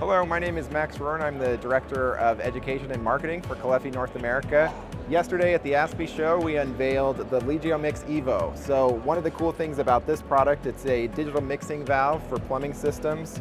Hello, my name is Max Rohr and I'm the Director of Education and Marketing for Caleffi North America. Yesterday at the ASPE show, we unveiled the LEGIOMIXevo. So one of the cool things about this product, it's a digital mixing valve for plumbing systems.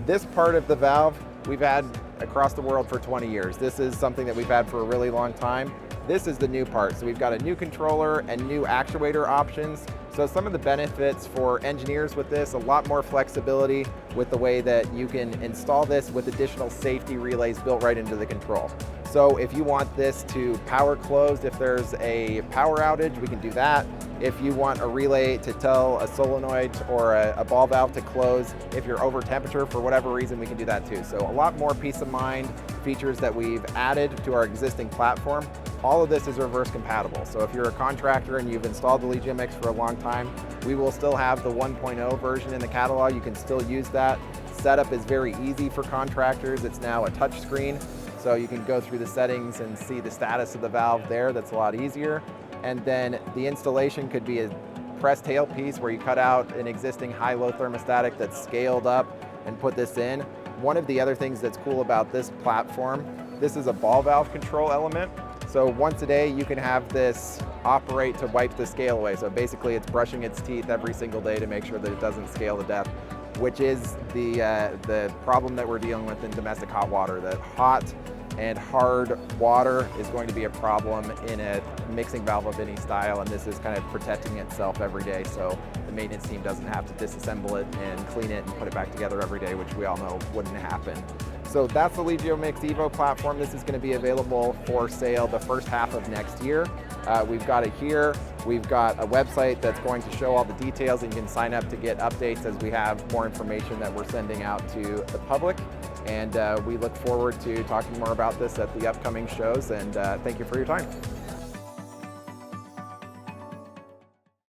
This part of the valve we've had across the world for 20 years. This is something that we've had for a really long time. This is the new part. So we've got a new controller and new actuator options. So some of the benefits for engineers with this, a lot more flexibility with the way that you can install this with additional safety relays built right into the control. So if you want this to power closed, if there's a power outage, we can do that. If you want a relay to tell a solenoid or a ball valve to close, if you're over temperature for whatever reason, we can do that too. So a lot more peace of mind features that we've added to our existing platform. All of this is reverse compatible. So if you're a contractor and you've installed the LEGIOMIX for a long time, we will still have the 1.0 version in the catalog. You can still use that. Setup is very easy for contractors. It's now a touch screen. So you can go through the settings and see the status of the valve there. That's a lot easier. And then the installation could be a pressed tailpiece where you cut out an existing high-low thermostatic that's scaled up and put this in. One of the other things that's cool about this platform, this is a ball valve control element. So once a day, you can have this operate to wipe the scale away. So basically it's brushing its teeth every single day to make sure that it doesn't scale to death, which is the problem that we're dealing with in domestic hot water, that hot and hard water is going to be a problem in a mixing valve of any style, and this is kind of protecting itself every day so the maintenance team doesn't have to disassemble it and clean it and put it back together every day, which we all know wouldn't happen. So that's the LEGIOMIXevo platform. This is going to be available for sale the first half of next year. We've got it here. We've got a website that's going to show all the details, and you can sign up to get updates as we have more information that we're sending out to the public. And we look forward to talking more about this at the upcoming shows, and thank you for your time.